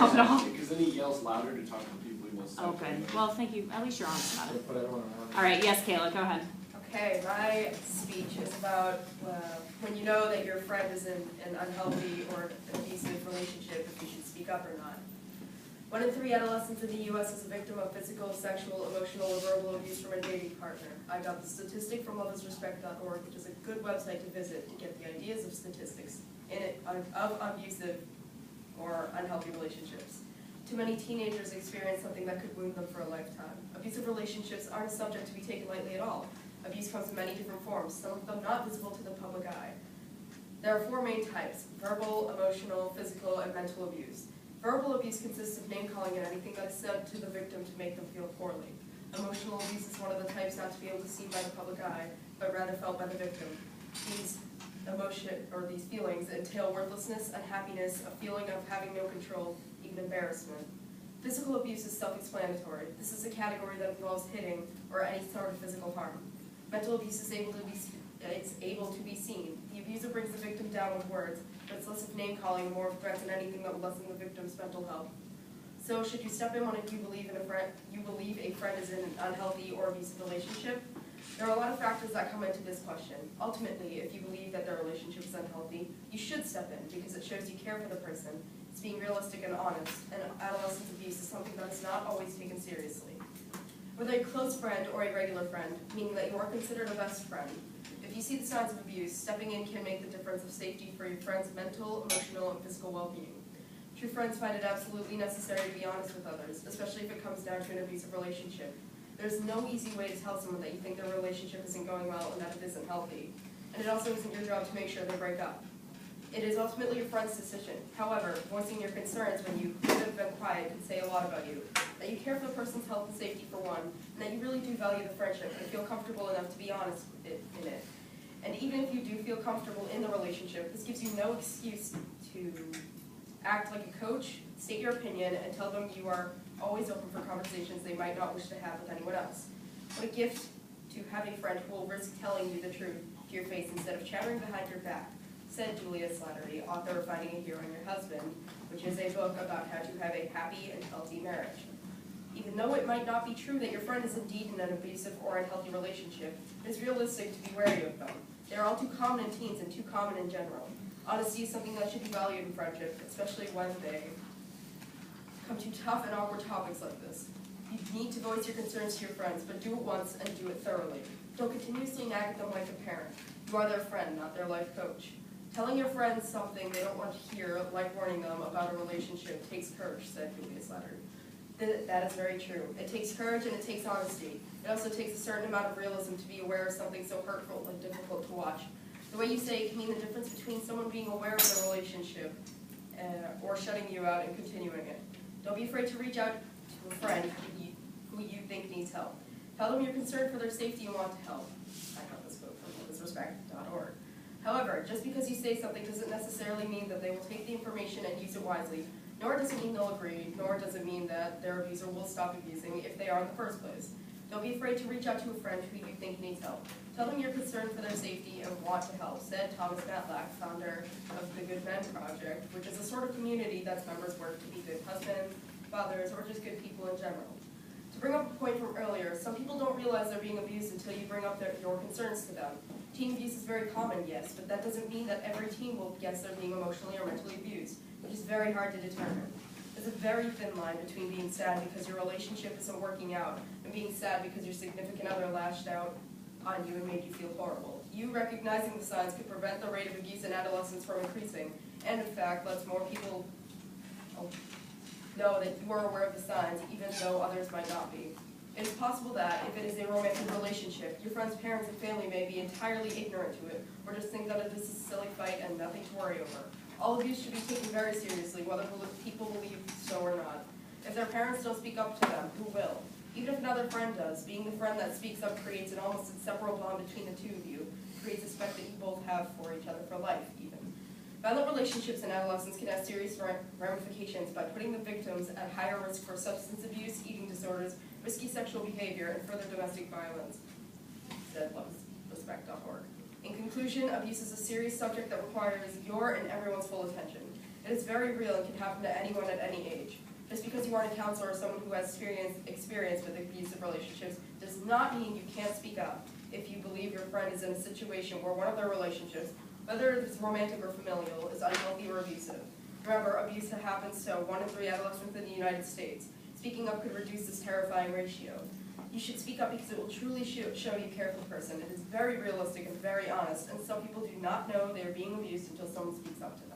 help at all. Because then he yells louder to talk to people he wants to Oh, talk to. good. Well, thank you. At least you're honest about it. Put everyone around. All right. Yes, Kayla, go ahead. Okay, my speech is about when you know that your friend is in an unhealthy or abusive relationship, if you should speak up or not. 1 in 3 adolescents in the U.S. is a victim of physical, sexual, emotional, or verbal abuse from a dating partner. I got the statistic from loveisrespect.org, which is a good website to visit to get the ideas of statistics in it of abusive or unhealthy relationships. Too many teenagers experience something that could wound them for a lifetime. Abusive relationships aren't a subject to be taken lightly at all. Abuse comes in many different forms, some of them not visible to the public eye. There are 4 main types: verbal, emotional, physical, and mental abuse. Verbal abuse consists of name-calling and anything that is said to the victim to make them feel poorly. Emotional abuse is one of the types not to be able to see by the public eye, but rather felt by the victim. These these feelings entail worthlessness, unhappiness, a feeling of having no control, even embarrassment. Physical abuse is self-explanatory. This is a category that involves hitting or any sort of physical harm. Mental abuse is able to be seen. The abuser brings the victim down with words, but it's less of name-calling, more of threats and anything that will lessen the victim's mental health. So, should you step in when you believe a friend is in an unhealthy or abusive relationship? There are a lot of factors that come into this question. Ultimately, if you believe that their relationship is unhealthy, you should step in because it shows you care for the person. It's being realistic and honest, and adolescent abuse is something that is not always taken seriously. Whether a close friend or a regular friend, meaning that you are considered a best friend, if you see the signs of abuse, stepping in can make the difference of safety for your friend's mental, emotional, and physical well-being. True friends find it absolutely necessary to be honest with others, especially if it comes down to an abusive relationship. There's no easy way to tell someone that you think their relationship isn't going well and that it isn't healthy. And it also isn't your job to make sure they break up. It is ultimately your friend's decision. However, voicing your concerns when you could have been quiet could say a lot about you. That you care for the person's health and safety for one, and that you really do value the friendship and feel comfortable enough to be honest in it. And even if you do feel comfortable in the relationship, this gives you no excuse to act like a coach, state your opinion, and tell them you are always open for conversations they might not wish to have with anyone else. What a gift to have a friend who will risk telling you the truth to your face instead of chattering behind your back, said Julia Slattery, author of Finding a Hero in Your Husband, which is a book about how to have a happy and healthy marriage. Even though it might not be true that your friend is indeed in an abusive or unhealthy relationship, it is realistic to be wary of them. They are all too common in teens and too common in general. Honesty is something that should be valued in friendship, especially when they come to tough and awkward topics like this. You need to voice your concerns to your friends, but do it once and do it thoroughly. Don't continuously nag at them like a parent. You are their friend, not their life coach. Telling your friends something they don't want to hear, like warning them about a relationship, takes courage, said Julia Slattery. That is very true. It takes courage and it takes honesty. It also takes a certain amount of realism to be aware of something so hurtful and difficult to watch. The way you say it can mean the difference between someone being aware of the relationship or shutting you out and continuing it. Don't be afraid to reach out to a friend who you think needs help. Tell them you're concerned for their safety and want to help. I got this quote from loveisrespect.org. However, just because you say something doesn't necessarily mean that they will take the information and use it wisely, nor does it mean they'll agree, nor does it mean that their abuser will stop abusing if they are in the first place. Don't be afraid to reach out to a friend who you think needs help. Tell them you're concerned for their safety and want to help, said Thomas Matlack, founder of the Good Men Project, which is a sort of community that's members work to be good husbands, fathers, or just good people in general. To bring up a point from earlier, some people don't realize they're being abused until you bring up your concerns to them. Teen abuse is very common, yes, but that doesn't mean that every teen will guess they're being emotionally or mentally abused, which is very hard to determine. There's a very thin line between being sad because your relationship isn't working out and being sad because your significant other lashed out on you and made you feel horrible. You recognizing the signs could prevent the rate of abuse in adolescence from increasing, and in fact lets more people know that you are aware of the signs, even though others might not be. It is possible that, if it is a romantic relationship, your friend's parents and family may be entirely ignorant to it, or just think that it is a silly fight and nothing to worry over. All abuse should be taken very seriously, whether people believe so or not. If their parents don't speak up to them, who will? Even if another friend does, being the friend that speaks up creates an almost inseparable bond between the two of you, creates a respect that you both have for each other for life, even. Violent relationships in adolescence can have serious ramifications by putting the victims at higher risk for substance abuse, eating disorders, risky sexual behavior, and further domestic violence, said loveisrespect.org. In conclusion, abuse is a serious subject that requires your and everyone's full attention. It is very real and can happen to anyone at any age. Just because you aren't a counselor or someone who has experience with abusive relationships does not mean you can't speak up if you believe your friend is in a situation where one of their relationships, whether it's romantic or familial, is unhealthy or abusive. Remember, abuse happens to 1 in 3 adolescents in the United States. Speaking up could reduce this terrifying ratio. You should speak up because it will truly show you care for the person. It is very realistic and very honest, and some people do not know they are being abused until someone speaks up to them.